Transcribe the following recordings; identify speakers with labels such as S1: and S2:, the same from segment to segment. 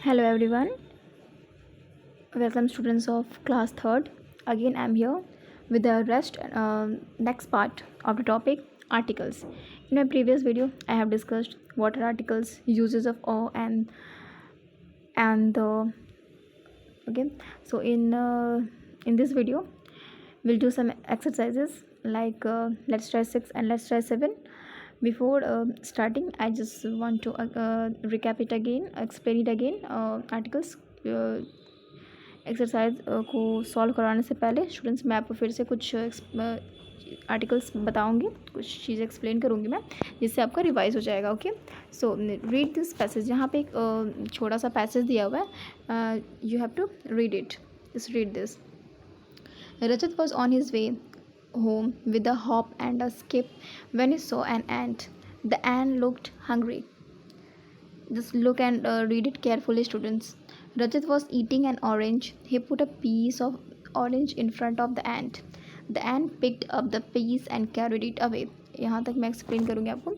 S1: Hello everyone, welcome students of class 3rd. Again I am here with the next part of the topic articles. In my previous video I have discussed what are articles, uses of or and the okay. So in this video we'll do some exercises like let's try 6 and let's try 7. Before starting I just want to recap it again, explain it again. Articles exercise को solve करवाने से पहले students मैं आपको फिर से कुछ articles बताऊंगी, कुछ चीज़ें एक्सप्लेन करूंगी मैं, जिससे आपका रिवाइज हो जाएगा. Okay, so read this passage. यहाँ पे एक छोटा सा पैसेज दिया हुआ है, you have to read it. Just read this. Rajat was on his way home with a hop and a skip when he saw an ant. The ant looked hungry. Just look and read it carefully, students. Rajat was eating an orange. He put a piece of orange in front of the ant. The ant picked up the piece and carried it away. यहाँ तक मैं explain करूँगी आपको.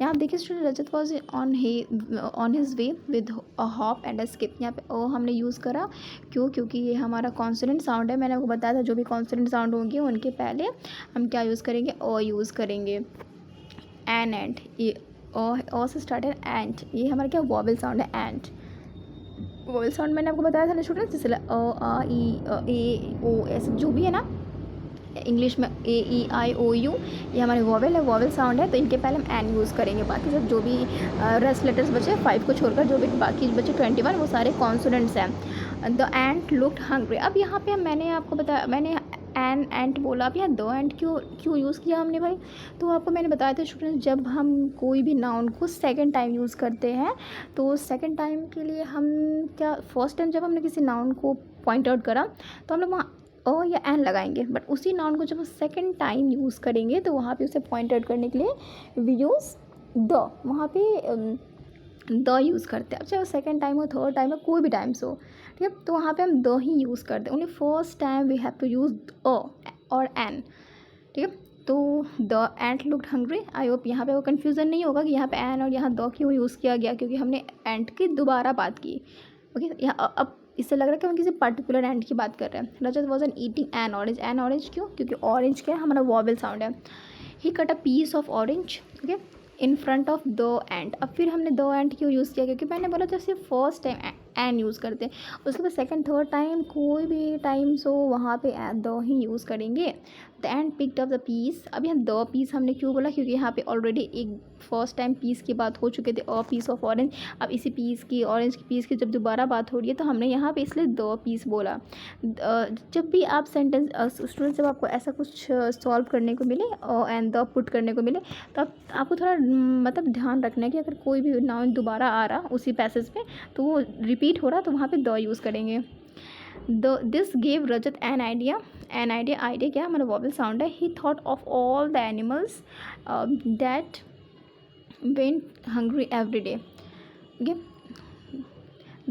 S1: यहाँ देखिए student, Rajat was on his way with a hop and a skip. यहाँ पे ओ हमने यूज़ करा क्यों? क्योंकि ये हमारा कॉन्सोनेंट साउंड है. मैंने आपको बताया था जो भी कॉन्सोनेंट साउंड होंगे उनके पहले हम क्या यूज़ करेंगे? ओ यूज़ करेंगे. एन एंड, ये ओ से स्टार्टेड एंट, ये हमारा क्या वॉवल साउंड है. एंट वॉवल साउंड मैंने आपको बताया था ना स्टूडेंट, जैसे अ आ ई ए ओ ऐसे जो भी है ना इंग्लिश में, ए ई आई ओ यू, ये हमारे वॉवल है, वॉवल साउंड है. तो इनके पहले हम एन यूज़ करेंगे. बाकी सब जो भी रेस्ट लेटर्स बचे 5 को छोड़कर जो भी बाकी बचे 21 वो सारे कॉन्सोनेंट्स हैं. The ant looked hungry. अब यहाँ पे मैंने आपको बताया, मैंने एन एंट बोला. अब यहाँ दो एंट क्यों यूज़ किया हमने भाई? तो आपको मैंने बताया था स्टूडेंट, जब हम कोई भी नाउन को सेकंड टाइम यूज़ करते हैं तो सेकंड टाइम के लिए हम क्या, फर्स्ट टाइम जब हमने किसी नाउन को पॉइंट आउट करा तो हम लोग वहाँ ओ या एन लगाएंगे. बट उसी नाउन को जब हम सेकंड टाइम यूज़ करेंगे तो वहाँ पे उसे पॉइंट आउट करने के लिए वी यूज़ द. वहाँ पे द यूज़ करते हैं. अब चाहे सेकंड टाइम हो, थर्ड टाइम हो, कोई भी टाइम हो, ठीक है, तो वहाँ पे हम द ही यूज़ करते हैं. Only first time we have to use a और एन. ठीक है, तो the ant looked hungry. I hope यहाँ पे वो कन्फ्यूज़न नहीं होगा कि यहाँ पे एन और यहाँ द क्यों यूज़ किया गया, क्योंकि हमने एंट की दोबारा बात की. ओके, यहाँ अब इससे लग रहा है कि हम किसी पर्टिकुलर एंट की बात कर रहे हैं. Rajat was an eating an orange. An orange क्यों? क्योंकि ऑरेंज क्या है, हमारा वॉवल साउंड है. He cut a piece of orange okay in front of the ant. अब फिर हमने द एंट क्यों यूज़ किया? क्योंकि मैंने बोला जैसे फर्स्ट टाइम एन यूज़ करते हैं, उसके बाद सेकंड थर्ड टाइम कोई भी टाइम सो वहाँ पे द ही यूज़ करेंगे. The ant picked up the piece. अब यहाँ द पीस हमने क्यों बोला? क्योंकि यहाँ पे ऑलरेडी एक फर्स्ट टाइम पीस की बात हो चुकी थी, अ पीस ऑफ ऑरेंज. अब इसी पीस की, ऑरेंज की पीस की जब दोबारा बात हो रही है तो हमने यहाँ पे इसलिए द पीस बोला. जब भी आप सेंटेंस स्टूडेंट, जब आपको ऐसा कुछ सॉल्व करने को मिले एंड द पुट करने को मिले, तो आपको थोड़ा मतलब ध्यान रखना है कि अगर कोई भी नाउन दोबारा आ रहा उसी पैसेज में तो वो रिपीट हो रहा तो वहाँ पे द यूज़ करेंगे. This gave Rajat an idea. An idea क्या है? हमारा वॉवल साउंड है. He thought of all the animals that went hungry every day. Okay,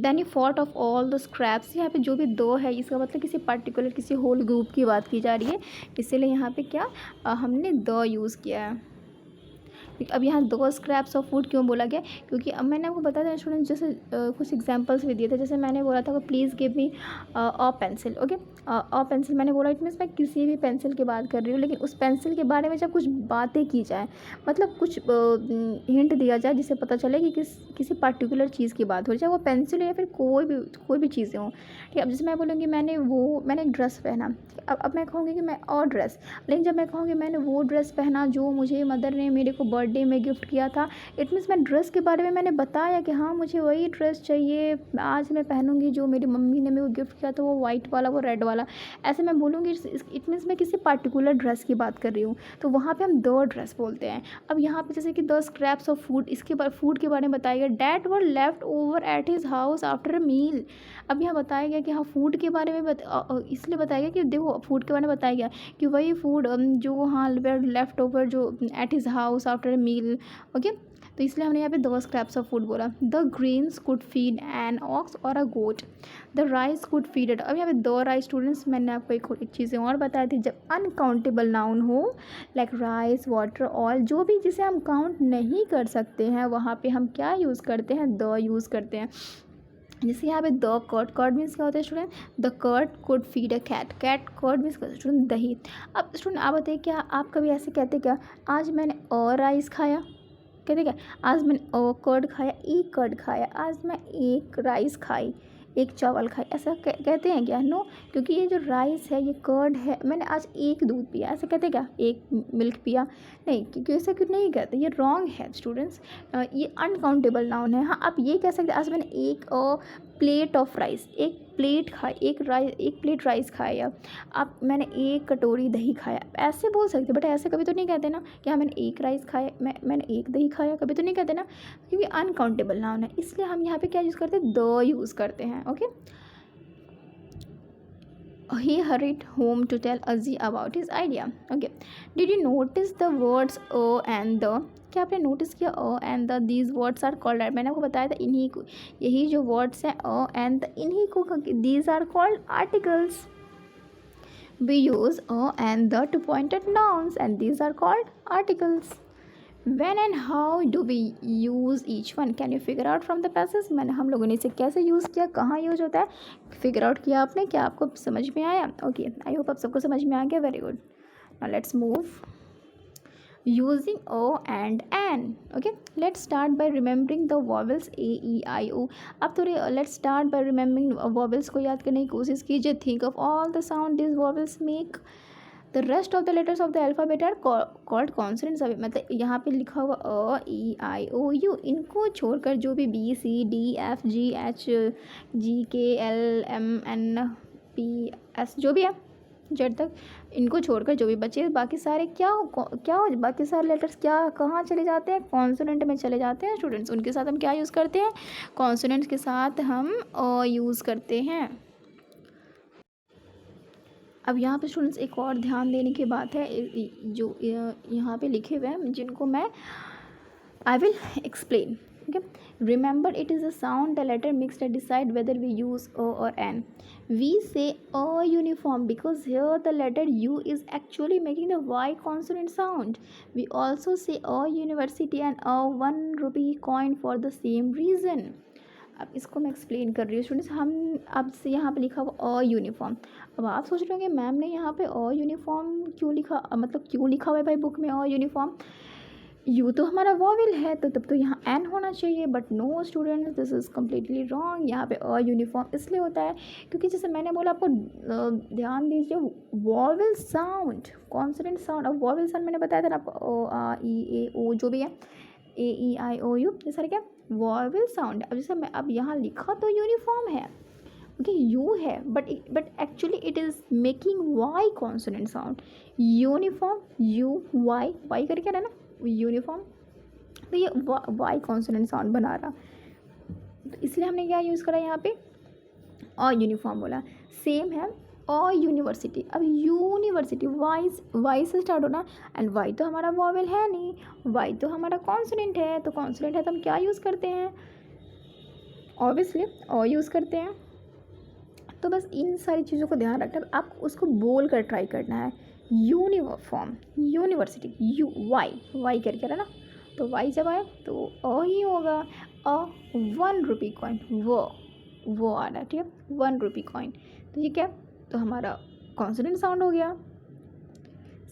S1: then he thought of all the scraps. यहाँ पे जो भी दो है इसका मतलब किसी पर्टिकुलर, किसी होल ग्रुप की बात की जा रही है, इसीलिए यहाँ पे क्या हमने द यूज़ किया है. अब यहाँ दो स्क्रैप्स ऑफ फूड क्यों बोला गया? क्योंकि अब मैंने आपको बताया था स्टूडेंट, जैसे कुछ एग्जांपल्स भी दिए थे. जैसे मैंने बोला था please give me a pencil. Okay, a pencil मैंने बोला, इट मीन्स मैं किसी भी पेंसिल की बात कर रही हूँ, लेकिन उस पेंसिल के बारे में जब कुछ बातें की जाए, मतलब कुछ हिंट दिया जाए जिससे पता चले कि किसी पर्टिकुलर चीज़ की बात हो, चाहे वो पेंसिल हो या फिर कोई भी चीज़ें हों. ठीक है, अब जैसे मैं बोलूँगी मैंने एक ड्रेस पहना. अब मैं कहूँगी कि मैं और ड्रेस, लेकिन जब मैं कहूँगी मैंने वो ड्रेस पहना जो मुझे मदर ने मेरे को बर्थडे में गिफ्ट किया था, इट मीन्स मैं ड्रेस के बारे में मैंने बताया कि हाँ मुझे वही ड्रेस चाहिए, आज मैं पहनूंगी जो मेरी मम्मी ने मेरे को गिफ्ट किया था, वो वाइट वाला, वो रेड वाला. ऐसे मैं बोलूँगी, इट मीन्स मैं किसी पर्टिकुलर ड्रेस की बात कर रही हूँ, तो वहाँ पे हम द ड्रेस बोलते हैं. अब यहाँ पे जैसे कि द स्क्रैप्स ऑफ फूड, इसके बाद फूड के बारे में बताया गया. That were left over at his house after a meal. अब यहाँ बताया गया कि हाँ फूड के बारे में इसलिए बताया गया कि देखो फूड के बारे में बताया गया कि वही फूड जो हाँ लेफ्ट ओवर जो at his house after a meal. Okay, तो इसलिए हमने यहाँ पे दो स्क्रैप्स ऑफ फूड बोला. The grains could feed an ox और a goat. The rice could feed it. अब यहाँ पे दो राइस स्टूडेंट्स, मैंने आपको एक चीज़ें और बताई थी, जब अनकाउंटेबल नाउन हो लाइक राइस, वाटर, ऑयल, जो भी जिसे हम काउंट नहीं कर सकते हैं वहाँ पे हम क्या यूज़ करते हैं? द यूज़ करते हैं. जैसे यहाँ पे द कर्ड, कर्ड मीन्स क्या होता है student, the curd could feed a cat, cat curd means student दही। अब स्टूडेंट आप बताइए क्या आप कभी ऐसे कहते क्या, आज मैंने राइस खाया, कहते क्या, आज मैंने कर्ड खाया, एक कर्ड खाया, आज मैं एक राइस खाई, एक चावल खाई, ऐसा कहते हैं क्या? नो, क्योंकि ये जो राइस है ये कर्ड है, मैंने आज एक दूध पिया, ऐसा कहते हैं क्या, एक मिल्क पिया? नहीं, क्योंकि ऐसा क्यों नहीं कहते, ये रॉन्ग है स्टूडेंट्स। ये अनकाउंटेबल नाउन है। हाँ, आप ये कह सकते हैं आज मैंने एक प्लेट ऑफ राइस, एक प्लेट खाई, एक प्लेट राइस खाया, आप मैंने एक कटोरी दही खाया, ऐसे बोल सकते, बट ऐसे कभी तो नहीं कहते ना कि हाँ मैंने एक राइस खाया, मैंने एक दही खाया, कभी तो नहीं कहते ना, क्योंकि अनकाउंटेबल नाउन है, इसलिए हम यहाँ पे क्या यूज़ करते हैं, द यूज़ करते हैं। Okay, he hurried home to tell Azzy about his idea. Okay, did you notice the words and the, क्या आपने नोटिस किया and the, these words are called, मैंने आपको बताया था इन्हीं को, यही जो वर्ड्स हैं and the, इन्हीं को these are called articles. We use and the to point at nouns and these are called articles. When and how do we use each one? Can you figure out from the passage? मैंने हम लोगों ने इसे कैसे use किया, कहाँ use होता है, फिगर आउट किया आपने, क्या आपको समझ में आया? ओके, आई होप आप सबको समझ में आ गया, very good. Now let's move using o and an. Okay, let's start by remembering the vowels a e i o. अब थोड़े let's start by remembering vowels को याद करने की कोशिश कीजिए। think of all the sound these vowels make. The rest of the letters of the alphabet are called consonants. अभी मतलब यहाँ पे लिखा हुआ अ ई आई ओ यू, इनको छोड़कर जो भी B C D F G H G K L M N P S जो भी है जेड तक, इनको छोड़कर जो भी बचे बाकी सारे क्या हो बाकी सारे लेटर्स क्या कहाँ चले जाते हैं, कॉन्सोनेंट में चले जाते हैं स्टूडेंट्स। उनके साथ हम क्या यूज़ करते हैं, कॉन्सोनेंट के साथ हम यूज़ करते हैं। अब यहाँ पे स्टूडेंट्स एक और ध्यान देने की बात है, जो यहाँ पे लिखे हुए हैं जिनको मैं I will explain. okay, remember it is a sound the letter mixed that decide whether we use o or n. We say a uniform because here the letter u is actually making the y consonant sound. We also say a university and a 1 rupee coin for the same reason. अब इसको मैं explain कर रही हूँ students. हम अब से यहाँ पे लिखा हुआ अ यूनिफॉर्म, अब आप सोच रहे होंगे मैम ने यहाँ पे अ यूनिफॉर्म क्यों लिखा, मतलब क्यों लिखा हुआ है भाई बुक में अ यूनिफॉर्म, यू तो हमारा वॉवेल है तो तब तो यहाँ एन होना चाहिए, but no students this is completely wrong. यहाँ पे अ यूनिफॉर्म इसलिए होता है क्योंकि जैसे मैंने बोला आपको ध्यान दीजिए, वॉवेल साउंड कॉन्सोनेंट साउंड, अब वॉवेल साउंड मैंने बताया था ना आपको ओ आ ई ए ओ जो भी है ए ई आई ओ यू, ये सारे क्या वॉवेल साउंड। अब जैसे मैं अब यहाँ लिखा तो यूनिफॉर्म है, ओके यू है, but actually it is making Y consonant sound, uniform U Y Y करके ना यूनिफॉर्म, तो ये वाई कॉन्सोनेंट साउंड बना रहा, तो इसलिए हमने क्या यूज़ करा यहाँ पे और यूनिफॉर्म बोला। सेम है और यूनिवर्सिटी, अब यूनिवर्सिटी वाई से स्टार्ट होना एंड वाई तो हमारा वॉवेल है नहीं, वाई तो हमारा कॉन्सोनेंट है, तो कॉन्सोनेंट है तो हम क्या यूज़ करते हैं, ऑब्वियसली और यूज़ करते हैं। तो बस इन सारी चीज़ों को ध्यान रखना, आप उसको बोल कर ट्राई करना है, यूनिफॉर्म यूनिवर्सिटी यू वाई करके है ना, तो वाई जब आए तो अ ही होगा, अ 1 रुपी कॉइन वो आ रहा है, ठीक है 1 रुपी कॉइन, तो ये क्या, तो हमारा कॉन्सोनेंट साउंड हो गया।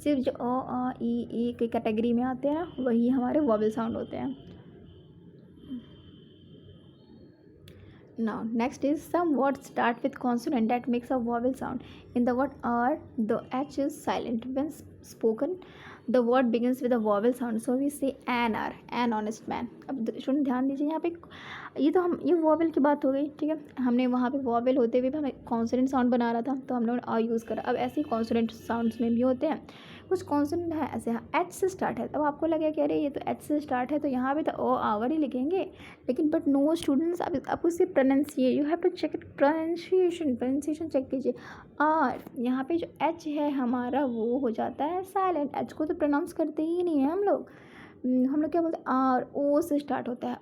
S1: सिर्फ जो अ आ ई के कैटेगरी में आते हैं वही हमारे वॉवेल साउंड होते हैं। Now next is some words start with consonant that makes a vowel sound. In the word R, the H is silent. When spoken, the word begins with a vowel sound. So we say an R, an honest man. अब student ध्यान दीजिए यहाँ पे, ये vowel की बात हो गई, ठीक है, हमने वहाँ पे वॉवेल होते हुए भी हमें कॉन्सोनेंट साउंड बना रहा था तो हम लोगों ने आ यूज़ करा। अब ऐसे ही कॉन्सोनेंट साउंड्स में भी होते हैं, कुछ कॉन्सोनेंट है ऐसे एच से स्टार्ट है, अब आपको लगे कि अरे ये तो एच से स्टार्ट है तो यहाँ पे तो ओ आवर ही लिखेंगे, लेकिन बट नो स्टूडेंट्स, आप उसे pronounciate, you have to check it, pronunciation check कीजिए। आर यहाँ पे जो एच है हमारा वो हो जाता है साइलेंट, एच को तो प्रोनाउंस करते ही नहीं है हम लोग क्या बोलते हैं, आर ओ से स्टार्ट होता है,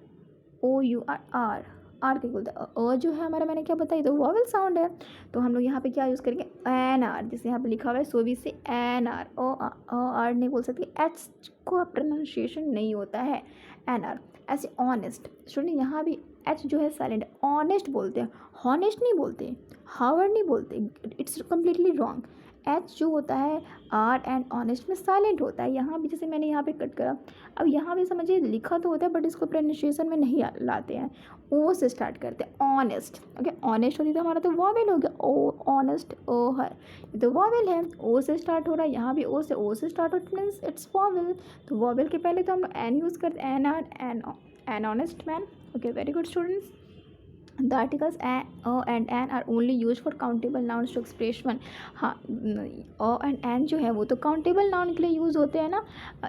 S1: ओ यू आर आर के बोलते हैं। अ जो है हमारा मैंने क्या बताया, तो वॉवेल साउंड है, तो हम लोग यहाँ पे क्या यूज़ करेंगे, एन आर, जैसे यहाँ पे लिखा हुआ है सो भी से एन आर, ओ आर नहीं बोल सकते, एच को प्रोनाउंसिएशन नहीं होता है, एन आर। ऐसे ऑनेस्ट स्टूडेंट यहाँ भी एच जो है साइलेंट है। ऑनेस्ट बोलते हैं, हॉनेस्ट नहीं बोलते, हावर्ड नहीं बोलते, इट्स कम्प्लीटली रॉन्ग। एच जो होता है आर एंड ऑनेस्ट में साइलेंट होता है। यहाँ भी जैसे मैंने यहाँ पे कट करा, अब यहाँ भी समझिए लिखा तो होता है बट इसको प्रोनाउंसिएशन में नहीं लाते हैं, ओ से स्टार्ट करते हैं। ऑनेस्ट, ओके, ऑनेस्ट होती तो हमारा तो वॉवेल हो गया, ओ ऑनेस्ट, ओ है, ये तो वॉवेल है, ओ से स्टार्ट हो रहा है, यहाँ भी ओ से स्टार्ट होता मीन्स इट्स वॉवेल। तो वॉवेल के पहले तो हम एन यूज़ करते हैं, an hour, an honest man. Okay, very good students. The articles a and an are only used for countable nouns to express one। हाँ, o and an जो है वो तो countable noun के लिए यूज़ होते हैं ना।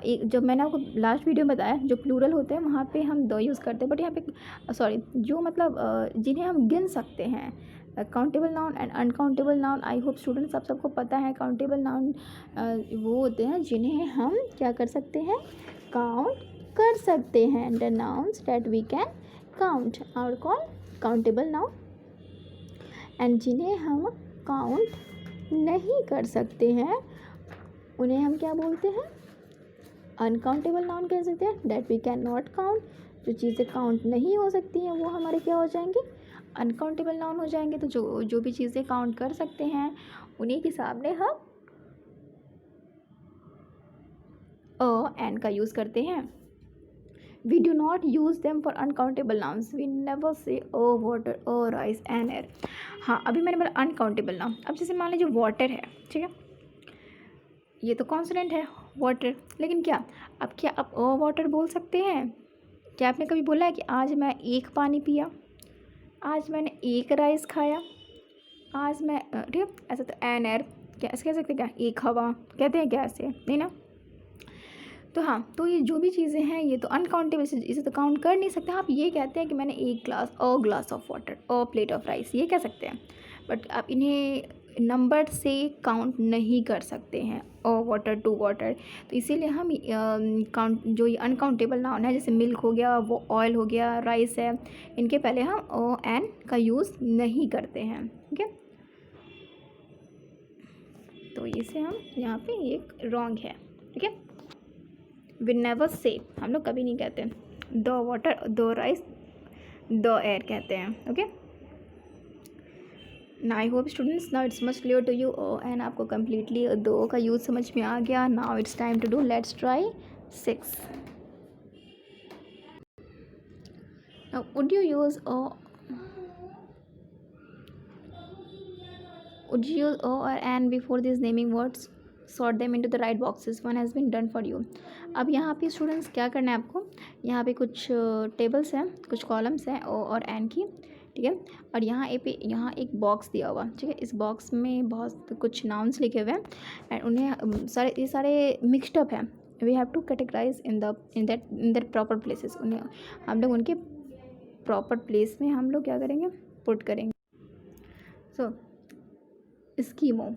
S1: एक जब मैंने आपको लास्ट वीडियो में बताया जो प्लूरल होते हैं वहाँ पे हम द यूज़ करते हैं, बट यहाँ पे सॉरी जो मतलब जिन्हें हम गिन सकते हैं, countable noun and uncountable noun. I hope students आप सबको पता है काउंटेबल नाउन वो होते हैं जिन्हें हम क्या कर सकते हैं, काउंट कर सकते हैं। The nouns that we can count are called countable noun, and जिन्हें हम काउंट नहीं कर सकते हैं उन्हें हम क्या बोलते हैं, अनकाउंटेबल नाउन कह सकते हैं। That we can not count, जो चीज़ें काउंट नहीं हो सकती हैं वो हमारे क्या हो जाएंगे, अनकाउंटेबल नाउन हो जाएंगे। तो जो भी चीज़ें काउंट कर सकते हैं उन्हीं के सामने हम एन का यूज़ करते हैं। We do not use them for uncountable nouns. We never say water, rice and air। हाँ, अभी मैंने बोला uncountable नाउन। अब जैसे मान लीजिए वाटर है, ठीक है, ये तो कॉन्सोनेंट है वाटर, लेकिन क्या आप वाटर बोल सकते हैं? क्या आपने कभी बोला है कि आज मैं एक पानी पिया, आज मैंने एक राइस खाया, आज मैं ठीक है, ऐसा तो एन एयर क्या ऐसे कह सकते हैं, क्या एक हवा कहते हैं क्या, ऐसे नहीं ना। तो हाँ, तो ये जो भी चीज़ें हैं ये तो अनकाउंटेबल, इसे तो काउंट कर नहीं सकते। आप ये कहते हैं कि मैंने एक glass of water, plate of rice, ये कह सकते हैं, बट आप इन्हें नंबर से काउंट नहीं कर सकते हैं, वाटर टू वाटर। तो इसीलिए हम काउंट जो ये अनकाउंटेबल नाउन है, जैसे मिल्क हो गया, वो ऑयल हो गया, राइस है, इनके पहले हम एन का यूज़ नहीं करते हैं, ठीक है। तो इसे हम यहाँ पे एक रॉन्ग है, ठीक है। वी नेवर से, हम लोग कभी नहीं कहते the water, the rice, the air कहते हैं, ओके। ना I hope students now it's much clear to you, and आपको कम्प्लीटली दो का यूज़ समझ में आ गया। Now it's time to do, let's try 6। Now would you use o or an before these naming words? Sort them into the right boxes. One has been done for you। अब यहाँ पे students क्या करना है आपको, यहाँ पे कुछ टेबल्स हैं, कुछ कॉलम्स हैं ओ और एन की, ठीक है। और यहाँ यहाँ एक बॉक्स दिया हुआ, ठीक है। इस बॉक्स में बहुत कुछ नाउन्स लिखे हुए हैं एंड उन्हें ये सारे मिक्सड अप हैं। We have to categorise in that proper places. उन्हें हम लोग उनके प्रॉपर प्लेस में हम लोग क्या करेंगे, पुट करेंगे। सो स्कीमो,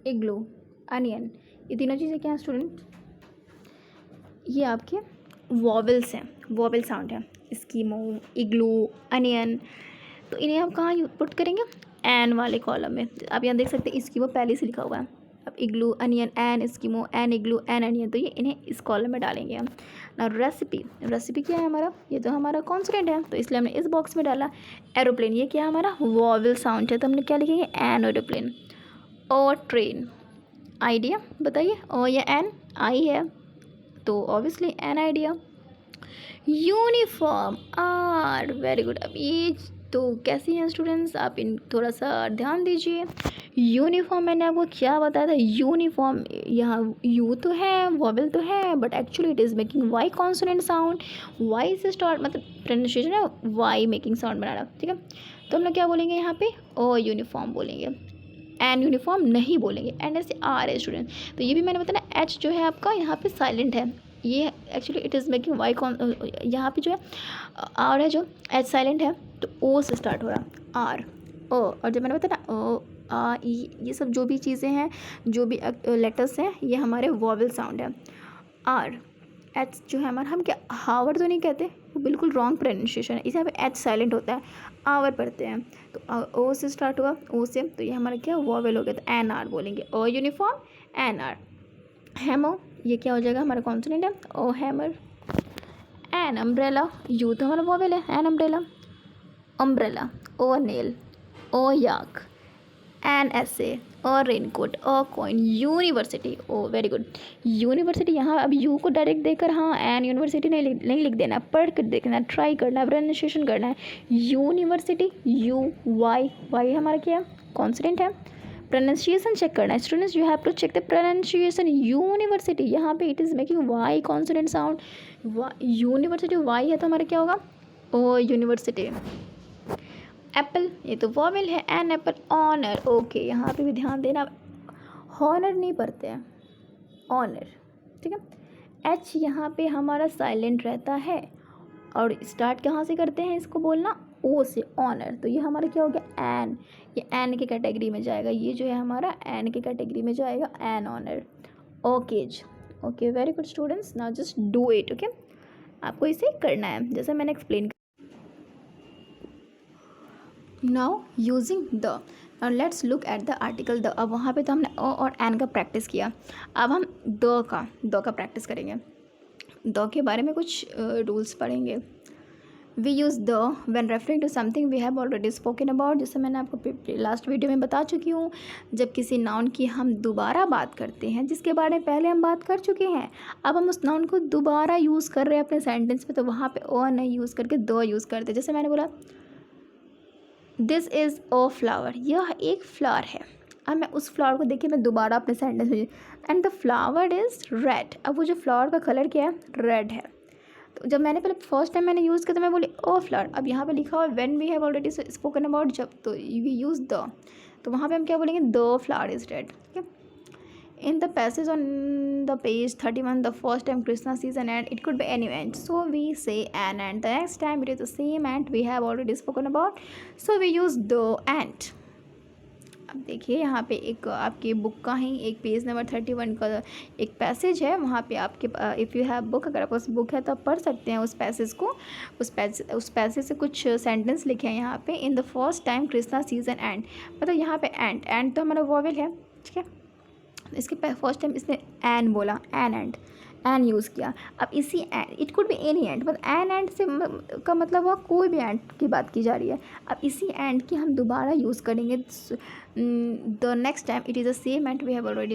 S1: इग्लू, अनियन, ये तीनों चीज़ें क्या हैं स्टूडेंट, ये आपके वॉवेल्स हैं, वॉवेल साउंड है। स्कीमो, इग्लू, अनियन, तो इन्हें हम कहाँ पुट करेंगे, एन वाले कॉलम में। आप यहाँ देख सकते हैं स्कीमो पहले से लिखा हुआ है। अब igloo, onion, an eskimo, an igloo, an onion, तो ये इन्हें इस कॉलम में डालेंगे हम ना। रेसिपी क्या है हमारा, ये तो हमारा कॉन्सोनेंट है, तो इसलिए हमने इस बॉक्स में डाला। एरोप्लेन, ये क्या है हमारा वॉवेल साउंड है, तो हमने क्या लिखेंगे, एन एरोप्लेन। और ट्रेन, आइडिया बताइए, ओ या एन, आई है तो obviously an idea. Uniform, hour, very good. अब ये तो कैसी हैं स्टूडेंट्स, आप इन थोड़ा सा ध्यान दीजिए। यूनिफॉर्म मैंने आपको क्या बताया था, यूनिफॉर्म यहाँ यू तो है, वॉवेल तो है, but actually it is making Y consonant sound. Y से स्टार्ट मतलब प्रोनाउंसिएशन है वाई मेकिंग साउंड बना रहा, ठीक है। तो हम लोग क्या बोलेंगे यहाँ पे, ओ यूनिफॉर्म बोलेंगे, एन यूनिफॉर्म नहीं बोलेंगे। एंड ऐसे आर है स्टूडेंट, तो ये भी मैंने बताया एच जो है आपका यहाँ पे साइलेंट है, ये actually it is making Y यहाँ पे जो है आर है, जो एच साइलेंट है, तो ओ से स्टार्ट हो रहा आर, ओ। और जब मैंने बताया ना ओ आ ई, ये सब जो भी चीज़ें हैं, जो भी लेटर्स हैं, ये हमारे वॉवेल साउंड है। आर, एच जो है हमारा, हम क्या हावर तो नहीं कहते, वो बिल्कुल रॉन्ग प्रोनाउंसिएशन है, इसे यहाँ पे एच साइलेंट होता है, आवर पढ़ते हैं। तो ओ से स्टार्ट हुआ, ओ से, तो ये हमारा क्या वॉवेल हो गया, तो एन आर बोलेंगे, ओ यूनिफॉर्म एन आर। हैमो, ये क्या हो जाएगा हमारा कॉन्सोनेंट है, ओ हैमर। एन अम्ब्रेला, यू तो हमारा वॉवेल है, an umbrella. umbrella, or nail, or yak, an essay, और रेनकोट, और कॉइन, यूनिवर्सिटी। ओ वेरी गुड। यूनिवर्सिटी, यहाँ अब यू को डायरेक्ट देकर हाँ एन यूनिवर्सिटी नहीं लिख देना, पढ़ कर देखना, ट्राई करना, प्रोनाउंसिएशन करना है। यूनिवर्सिटी, यू वाई, वाई हमारा क्या है, कॉन्सोनेंट है। प्रोनाउंसिएशन चेक करना है students, you have to check the pronunciation. University, यहाँ पे it is making Y consonant sound, university Y है तो हमारा क्या होगा, ओ यूनिवर्सिटी। एप्पल, ये तो वॉवेल है, एन एप्पल, ऑनर। ओके, यहाँ पे भी ध्यान देना, हॉनर नहीं पढ़ते हैं, ऑनर, ठीक है। एच यहाँ पे हमारा साइलेंट रहता है, और स्टार्ट कहाँ से करते हैं इसको बोलना, ओ से, ऑनर। तो ये हमारा क्या हो गया, एन, ये एन की कैटेगरी में जाएगा, ये जो है हमारा एन की कैटेगरी में जाएगा, an honour. Okays, okay very good students, now just do it. Okay, आपको इसे करना है जैसे मैंने explain. Now using the, now let's look at the article the. अब वहाँ पे तो हमने अ और एन का प्रैक्टिस किया, अब हम द का प्रैक्टिस करेंगे। द के बारे में कुछ रूल्स पढ़ेंगे। We use the when referring to something we have already spoken about, जैसे मैंने आपको लास्ट वीडियो में बता चुकी हूँ। जब किसी नाउन की हम दोबारा बात करते हैं जिसके बारे में पहले हम बात कर चुके हैं, अब हम उस नाउन को दोबारा यूज़ कर रहे हैं अपने सेंटेंस में, तो वहाँ पे अ नहीं यूज़ करके द यूज़ करते हैं। जैसे मैंने बोला दिस इज़ अ फ्लावर, यह एक फ्लावर है। अब मैं उस फ्लावर को देखिए मैं दोबारा अपने सेंटेंस में, and the flower is red. अब वो जो फ्लावर का कलर क्या है, रेड है। तो जब मैंने पहले फर्स्ट टाइम मैंने यूज़ किया तो मैं बोली ओ फ्लावर। अब यहाँ पे लिखा हुआ when we have already spoken about, जब तो वी यूज़ द, तो वहाँ पे हम क्या बोलेंगे, द फ्लावर इज़ रेड। ठीक है। In the passage on the page 31, the first time Krishna sees an ant, it could be any ant, so we say an ant. The next time it is the same ant we have already spoken about, so we use the ant. अब देखिए यहाँ पे एक आपकी book का ही एक page number 31 का एक पैसेज है, वहाँ पे आपके इफ़ यू हैव बुक, अगर आपके पास बुक है तो आप पढ़ सकते हैं उस पैसेज को। उस पैसेज से कुछ सेंटेंस लिखे हैं यहाँ पे। In the first time Krishna sees an ant, मतलब यहाँ पे एंट तो हमारा वॉवेल है, ठीक है। इसके फर्स्ट टाइम इसने एन बोला, एन यूज़ किया। अब इसी and, it could be any and, मतलब एन एंड से का मतलब हुआ कोई भी एंड की बात की जा रही है। अब इसी एंड की हम दोबारा यूज़ करेंगे the next time it is the same end we have already,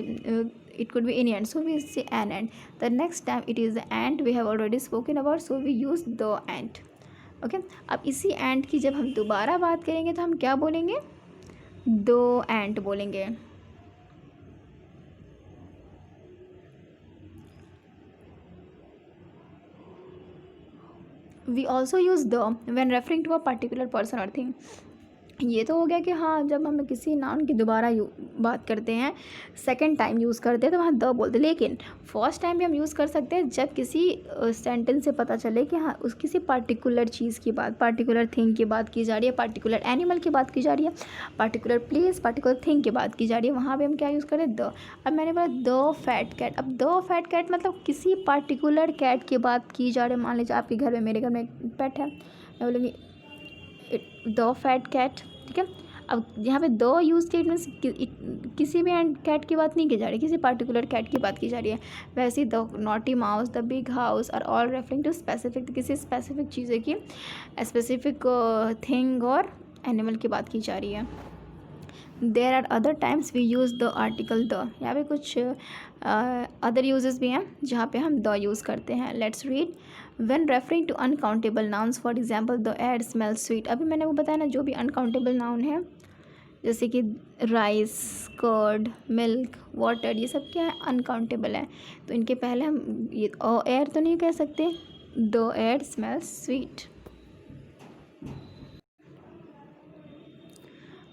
S1: it could be any end, so we say an end. The next time it is the end we have already spoken about, so we use the end. Okay, अब इसी and की जब हम दोबारा बात करेंगे तो हम क्या बोलेंगे, दो एंड बोलेंगे। We also use the when referring to a particular person और थिंग। ये तो हो गया कि हाँ जब हम किसी नाउन की दोबारा बात करते हैं, सेकंड टाइम यूज़ करते हैं तो वहाँ द बोलते हैं। लेकिन फर्स्ट टाइम भी हम यूज़ कर सकते हैं जब किसी सेंटेंस से पता चले कि हाँ उस किसी पर्टिकुलर चीज़ की बात, पर्टिकुलर थिंग की बात की जा रही है, पर्टिकुलर एनिमल की बात की जा रही है, पर्टिकुलर प्लेस, पर्टिकुलर थिंग की बात की जा रही है, वहाँ पर हम क्या यूज़ करें, द। अब मैंने बोला द फैट कैट। अब द फैट कैट मतलब किसी पर्टिकुलर कैट की बात की जा रही है। मान लीजिए आपके घर में, मेरे घर में एक पेट है, मैं बोलूँगी द फैट कैट, ठीक है। अब यहाँ पे द यूज़ किया मीन्स किसी भी एंड कैट की बात नहीं की जा रही, किसी पर्टिकुलर कैट की बात की जा रही है। वैसे ही the naughty mouse, the big house are all referring to specific, किसी स्पेसिफिक चीज़ें की, स्पेसिफिक थिंग और एनिमल की बात की जा रही है। There are other times we use the article the. यहाँ पे कुछ अदर यूजेस भी हैं जहाँ पे हम द यूज़ करते हैं। Let's read. When referring to uncountable nouns, for example the air smell sweet. अभी मैंने वो बताया ना, जो भी अनकाउंटेबल नाउन है जैसे कि राइस, कर्ड, मिल्क, वाटर, ये सब क्या है, अनकाउंटेबल है। तो इनके पहले हम ये एयर तो नहीं कह सकते, the air smells sweet.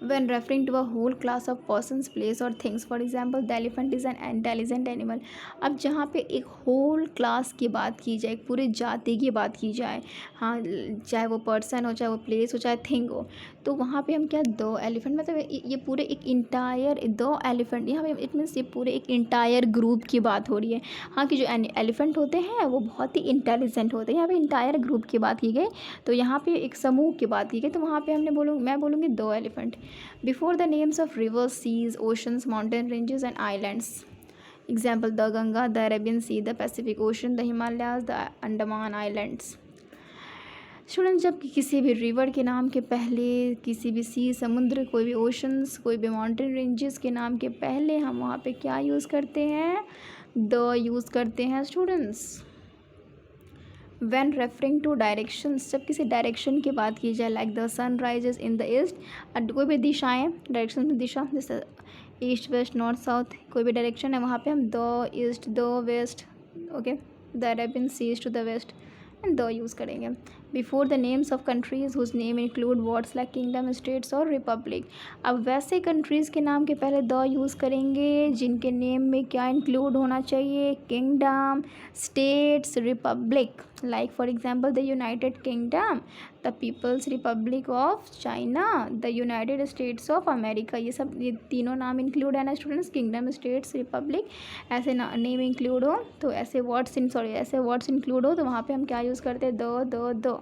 S1: when referring to a whole class of persons, place or things, for example the elephant is an intelligent animal। अब जहाँ पे एक होल क्लास की बात की जाए, एक पूरी जाति की बात की जाए, हाँ चाहे वो पर्सन हो, चाहे वो प्लेस हो, चाहे थिंग हो, तो वहाँ पे हम क्या, दो एलिफेंट, मतलब ये पूरे एक इंटायर, दो एलिफेंट, यहाँ पे इट मीन्स ये पूरे एक इंटायर ग्रुप की बात हो रही है। हाँ कि जो एलिफेंट होते हैं वो बहुत ही इंटेलिजेंट होते हैं, यहाँ पे इंटायर ग्रुप की बात की गई, तो यहाँ पे एक समूह की बात की गई, तो वहाँ पे मैं बोलूँगी दो elephant. Before the names of rivers, seas, oceans, mountain ranges and islands. Example, the Ganga, the Arabian Sea, the Pacific Ocean, the Himalayas, the Andaman Islands. Student जब किसी भी रिवर के नाम के पहले, किसी भी सी समुद्र, कोई भी ओशंस, कोई भी माउंटेन रेंजेस के नाम के पहले हम वहाँ पे क्या यूज़ करते हैं? द यूज़ करते हैं students. When referring to directions, जब किसी डायरेक्शन की बात की जाए, like the sun rises in the east, कोई भी दिशाएं, डायरेक्शन में दिशा, जैसे ईस्ट वेस्ट नॉर्थ साउथ, कोई भी डायरेक्शन है वहाँ पे हम the east, the west, okay, the Arabian seas to the west, and the use करेंगे। Before the names of countries whose name include words like kingdom, states और republic. अब वैसे कंट्रीज़ के नाम के पहले द यूज़ करेंगे जिनके नेम में क्या इंक्लूड होना चाहिए? Kingdom, states, republic. Like for example the United Kingdom, the People's Republic of China, the United States of America. ये तीनों नाम इंक्लूड है ना स्टूडेंट्स, किंगडम, स्टेट्स, रिपब्लिक, ऐसे नेम इंक्लूड हो तो ऐसे वर्ड्स इंक्लूड हो तो वहाँ पे हम क्या यूज़ करते हैं? The.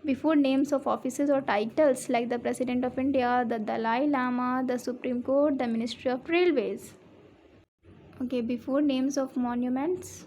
S1: Before names of offices और titles like the president of India, the Dalai Lama, the Supreme Court, the Ministry of Railways. Okay, before names of monuments,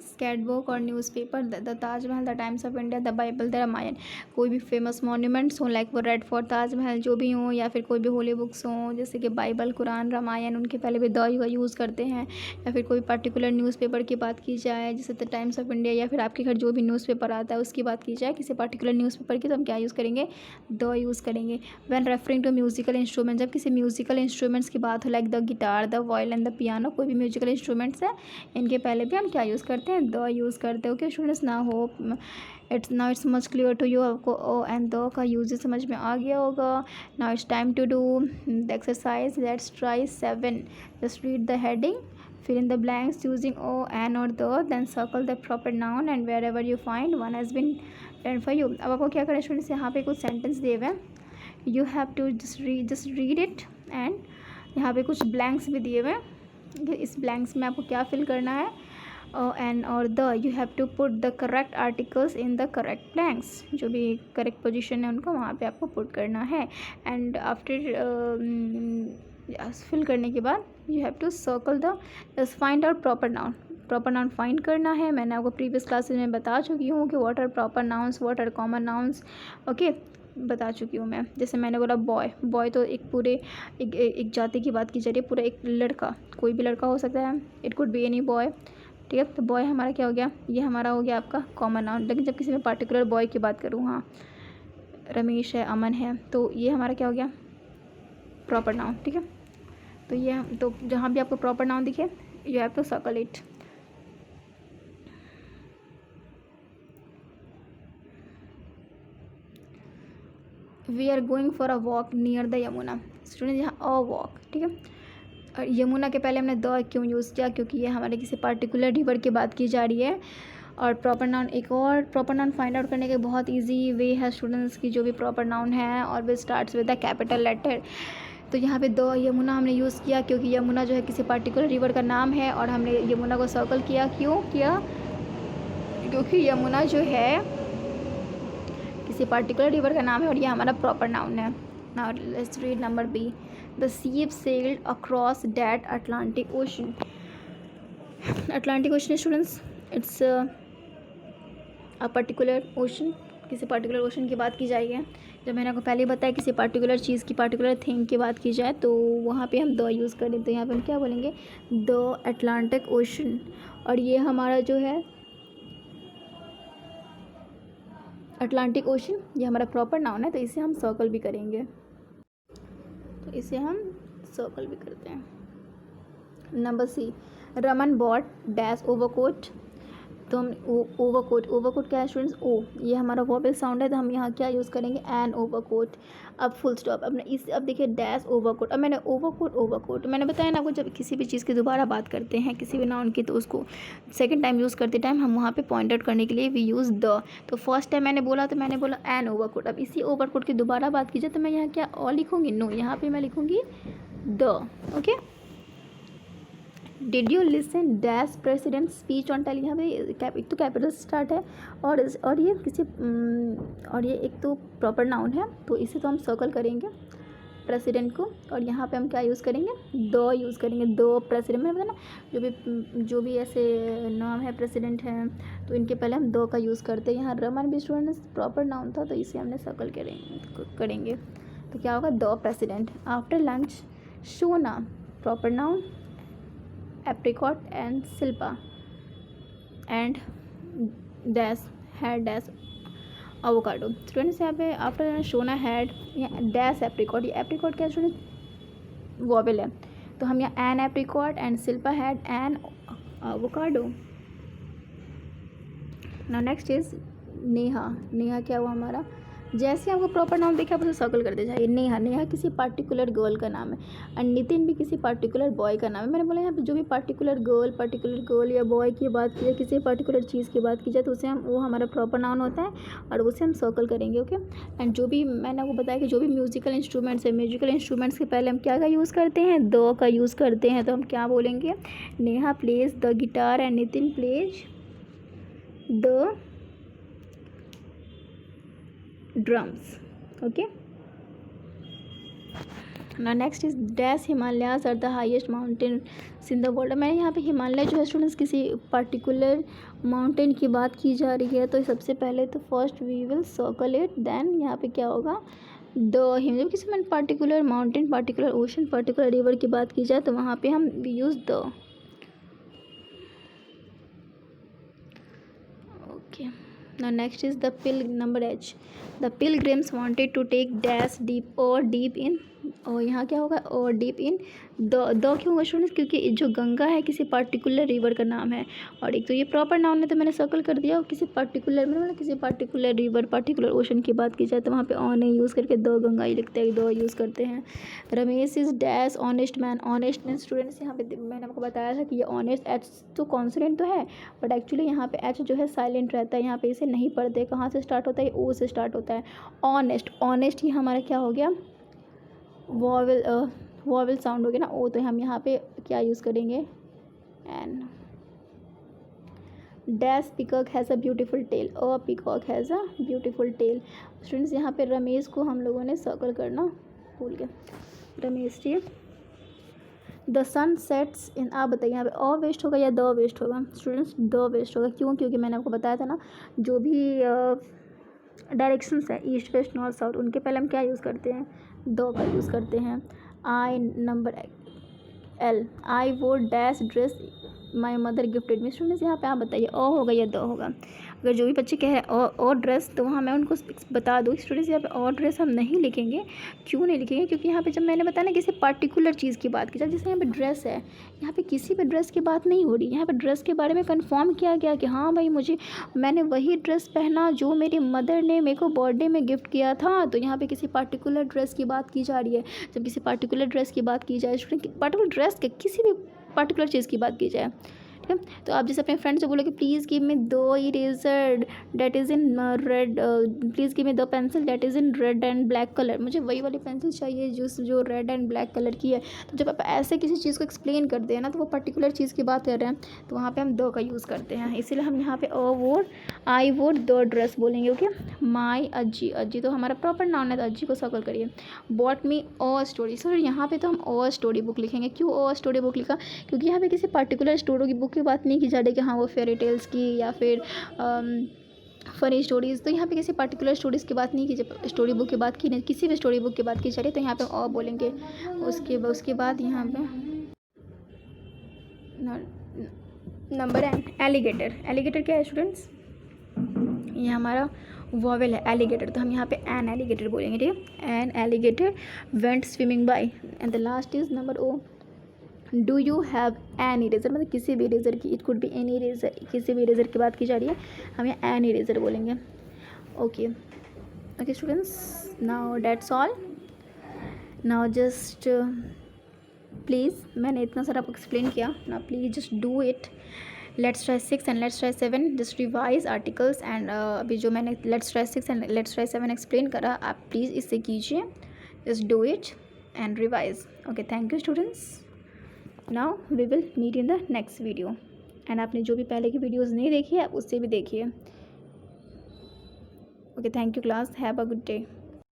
S1: skate book और newspaper, the Taj Mahal, the Times of India, the Bible, the Ramayan. कोई भी famous monuments हों, like वो Red Fort, Taj Mahal, जो भी हों, या फिर कोई भी होली बुक्स हों जैसे कि बाइबल, कुरान, रामायण, उनके पहले भी द का यूज़ करते हैं। या फिर कोई पर्टिकुलर न्यूज़पेपर की बात की जाए जैसे द टाइम्स ऑफ इंडिया, या फिर आपके घर जो भी न्यूज़पेपर आता है उसकी बात की जाए, किसी पर्टिकुलर न्यूज़पेपर की, तो हम क्या यूज़ करेंगे? द यूज़ करेंगे। When referring to musical instrument, जब किसी म्यूजिकल इंस्ट्रूमेंट्स की बात हो, like the guitar, the violin, the piano, कोई भी म्यूजिकल इंस्ट्रूमेंट्स है, इनके पहले भी हम क्या यूज़ करते हैं? द यूज़ करते हैं। Okay students, it's much clear to you. आपको ओ एंड द का यूज समझ में आ गया होगा। Now it's time to do the exercise. Let's try 7। Just read the heading, fill in the blanks using o, an or the, then circle the proper noun and wherever you find one has been done for you। अब आपको क्या करना है students, यहाँ पे कुछ sentence दिए हुए हैं, you have to just read it, and यहाँ पे कुछ ब्लैंक्स भी दिए हुए हैं। इस ब्लैंक्स में आपको क्या फिल करना है? एन और the, you have to put the correct articles in the correct blanks, जो भी करेक्ट पोजीशन है उनको वहाँ पे आपको पुट करना है। एंड आफ्टर फिल करने के बाद you have to circle the, just find out proper noun find करना है। मैंने आपको प्रीवियस क्लासेस में बता चुकी हूँ कि what are proper nouns, what are common nouns, okay, बता चुकी हूँ मैं। जैसे मैंने बोला बॉय तो एक पूरे एक जाति की बात की जा रही है, पूरा एक लड़का, कोई भी लड़का हो सकता है, it could be any boy, ठीक है। तो बॉय हमारा क्या हो गया? ये हमारा हो गया आपका कॉमन नाउन। लेकिन जब किसी में पर्टिकुलर बॉय की बात करूँ, हाँ रमेश है, अमन है, तो ये हमारा क्या हो गया? प्रॉपर नाउन, ठीक है। तो ये तो जहाँ भी आपको प्रॉपर नाउन दिखे you have to circle it. We are going for a walk near the Yamuna. Student यहाँ अ वॉक, ठीक है। और यमुना के पहले हमने द क्यों यूज़ किया? क्योंकि ये हमारे किसी पर्टिकुलर रिवर की बात की जा रही है। और प्रॉपर नाउन, एक और प्रॉपर नाउन फाइंड आउट करने के बहुत इजी वे है स्टूडेंट्स की, जो भी प्रॉपर नाउन है और वे starts with the capital letter. तो यहाँ पे द यमुना हमने यूज़ किया क्योंकि यमुना जो है किसी पर्टिकुलर रिवर का नाम है, और हमने यमुना को सर्कल किया। क्यों किया? क्योंकि यमुना जो है किसी पर्टिकुलर रिवर का नाम है और ये हमारा प्रॉपर नाउन है। Now let's read number B. The ship sailed across that Atlantic Ocean. Atlantic Ocean students, it's a particular ocean, किसी पर्टिकुलर ओशन की बात की जाएगी। जब मैंने आपको पहले बताया किसी पर्टिकुलर चीज़ की, पर्टिकुलर थिंग की बात की जाए तो वहाँ पे हम द यूज़ करें। तो यहाँ पे हम क्या बोलेंगे? The Atlantic ocean. और ये हमारा जो है अटलांटिक ओशन, ये हमारा प्रॉपर नाउन है, तो इसे हम सर्कल भी करेंगे। तो इसे हम सर्कल भी करते हैं। Number C, Raman bought dash overcoat. तो हम ओवरकोट क्या है स्टूडेंट्स? ओ, ये हमारा वोवेल साउंड है, तो हम यहाँ क्या यूज़ करेंगे? An overcoat. अब फुल स्टॉप। अब देखिए डैश ओवरकोट। अब मैंने ओवरकोट मैंने बताया ना आपको, जब किसी भी चीज़ की दोबारा बात करते हैं किसी भी नाउन की, तो उसको सेकंड टाइम यूज़ करते टाइम हम वहाँ पे पॉइंट आउट करने के लिए वी यूज़ द। तो फर्स्ट टाइम मैंने बोला तो मैंने बोला एन ओवरकोट। अब इसी ओवरकोट की दोबारा बात की जाए तो मैं यहाँ क्या और लिखूँगी? नो, यहाँ पर मैं लिखूँगी the. Okay, did you listen dash president speech on tell. यहाँ पे एक तो कैपिटल स्टार्ट है और ये किसी और ये एक तो प्रॉपर नाउन है, तो इसे तो हम सर्कल करेंगे। प्रेसिडेंट को, और यहाँ पे हम क्या यूज़ करेंगे, द यूज़ करेंगे। द प्रेसिडेंट में ना जो भी ऐसे नाम है प्रेसिडेंट हैं तो इनके पहले हम द का यूज़ करते हैं। यहाँ रमन भी स्टूडेंट प्रॉपर नाउन था तो इसे हमने सर्कल करेंगे। तो क्या होगा, the president. After lunch Shona proper noun, apricot and Shilpa and dash had dash avocado. Students यहाँ पे after Shona had dash apricot, ये एप्रिकॉट क्या स्टूडेंट, वॉवेल है, तो हम यहाँ an apricot and Shilpa had an avocado. Now next is Neha. Neha क्या हुआ हमारा, जैसे आपको प्रॉपर नाम देखा आप उसे सर्कल करते जाइए। नेहा, नेहा किसी पार्टिकुलर गर्ल का नाम है, एंड नितिन भी किसी पार्टिकुलर बॉय का नाम है। मैंने बोला यहाँ पे जो भी पार्टिकुलर गर्ल या बॉय की बात की जाए, किसी पार्टिकुलर चीज़ की बात की जाए तो उसे हम, वो हमारा प्रॉपर नाउन होता है और उसे हम सर्कल करेंगे। ओके, एंड जो भी मैंने आपको बताया कि जो भी म्यूजिकल इंस्ट्रूमेंट्स है, म्यूजिकल इंस्ट्रूमेंट्स के पहले हम क्या का यूज़ करते हैं, द का यूज़ करते हैं। तो हम क्या बोलेंगे, Neha plays the guitar and Nitin plays the drums. Okay, now next is dash Himalayas are the highest mountains in the world। मैंने यहाँ पे हिमालय जो है स्टूडेंट्स किसी पर्टिकुलर माउंटेन की बात की जा रही है तो सबसे पहले तो first we will circle it, then यहाँ पे क्या होगा, द जब किसी में particular mountain, particular ocean, particular river की बात की जाए तो वहाँ पे हम use the. Okay, now next is the number H। the pilgrims wanted to take dash deep or deep in, और यहाँ क्या होगा, और डीप इन द क्यों होगा स्टूडेंट्स, क्योंकि जो गंगा है किसी पर्टिकुलर रिवर का नाम है, और एक तो ये प्रॉपर नाउन है तो मैंने सर्कल कर दिया। और किसी पर्टिकुलर मतलब किसी पर्टिकुलर रिवर, पर्टिकुलर ओशन की बात की जाए तो वहाँ पे ऑन यूज़ करके द गंगा ही लिखते हैं, द यूज़ करते हैं। Ramesh is dash honest man. Honestness students यहाँ पे मैंने आपको बताया था कि ये ऑनेस्ट एच तो कॉन्सोनेंट तो है बट एक्चुअली यहाँ पे एच जो है साइलेंट रहता है, यहाँ पे इसे नहीं पढ़ते। कहाँ से स्टार्ट होता है, ओ से स्टार्ट होता है। ऑनेस्ट, ऑनेस्ट ही हमारा क्या हो गया, वॉवेल साउंड हो गया ना, ओ, तो हम यहाँ पे क्या यूज़ करेंगे, an. Dash peacock has a beautiful tail, a peacock has a beautiful tail. Students यहाँ पे रमेश को हम लोगों ने सर्कल करना भूल गए, Ramesh ji. The sun sets in, आप बताइए यहाँ पे अ वेस्ट होगा या द वेस्ट होगा स्टूडेंट्स, द वेस्ट होगा। क्यों, क्योंकि मैंने आपको बताया था ना जो भी डायरेक्शंस है ईस्ट वेस्ट नॉर्थ साउथ, उनके पहले हम क्या यूज़ करते हैं, द का यूज़ करते हैं। आई नंबर एल, आई वो dash dress my mother gifted me. Students यहाँ पे आप बताइए अ होगा या द होगा। अगर जो भी बच्चे कह रहे हैं और ड्रेस तो वहाँ मैं उनको बता दूँ स्टूडेंट्स यहाँ पे और ड्रेस हम नहीं लिखेंगे। क्यों नहीं लिखेंगे, क्योंकि यहाँ पे जब मैंने बताया ना किसी पर्टिकुलर चीज़ की बात की जाए, जैसे यहाँ पे ड्रेस है, यहाँ पे किसी भी ड्रेस की बात नहीं हो रही, यहाँ पे ड्रेस के बारे में कंफर्म किया गया कि हाँ भाई मैंने वही ड्रेस पहना जो मेरी मदर ने मेरे को बर्थडे में गिफ्ट किया था। तो यहाँ पे किसी पर्टिकुलर ड्रेस की बात की जा रही है। जब किसी पर्टिकुलर ड्रेस की बात की जाए स्टूडेंट, पर्टिकुलर ड्रेस के किसी भी पर्टिकुलर चीज़ की बात की जाए, ठीक है, तो आप जैसे अपने फ्रेंड से बोलोगे प्लीज़ गिव मी दो eraser that is in red, please give me दो pencil that is in red and black colour, मुझे वही वाली पेंसिल चाहिए जो रेड एंड ब्लैक कलर की है। तो जब आप ऐसे किसी चीज़ को एक्सप्लेन करते हैं ना तो वो पर्टिकुलर चीज़ की बात कर रहे हैं तो वहाँ पे हम दो का यूज़ करते हैं। इसीलिए हम यहाँ पे आई वोर दो ड्रेस बोलेंगे। ओके, माई अज्जी, अज्जी तो हमारा प्रॉपर नाउन है तो अज्जी को सर्कल करिए। बॉट मी अ स्टोरी, सो यहाँ पे तो हम अ स्टोरी बुक लिखेंगे। क्यों अ स्टोरी बुक लिखा, क्योंकि यहाँ पे किसी पर्टिकुलर स्टोरी की बुक की बात नहीं की जा रही कि हाँ वो फेरी टेल्स की या फिर फनी स्टोरीज़, तो यहाँ पे किसी पर्टिकुलर स्टोरीज़ की बात नहीं की, स्टोरी बुक की बात की नहीं, किसी भी स्टोरी बुक की बात की जा रही है तो यहाँ पे अ बोलेंगे। उसके बाद यहाँ पे नंबर एन, एलिगेटर। एलिगेटर क्या है स्टूडेंट्स, ये हमारा वॉवेल है एलिगेटर, तो हम यहाँ पे एन एलिगेटर बोलेंगे, ठीक है। An alligator went swimming by, and the last is number O. Do you have an eraser, मतलब किसी भी इरेजर की, it could be any eraser, किसी भी इरेजर की बात की जा रही है हम यहाँ एन इरेजर बोलेंगे। Okay okay students, now that's all. Now just please, मैंने इतना सारा आपको एक्सप्लेन किया ना, please just do it. Let's try 6 and let's try 7, just revise articles and अभी जो मैंने let's try 6 and let's try 7 explain करा आप प्लीज़ इससे कीजिए, just do it and revise. Okay, thank you students. Now we will meet in the next video, and आपने जो भी पहले की वीडियोज़ नहीं देखी है आप उससे भी देखिए। Okay, thank you class, have a good day.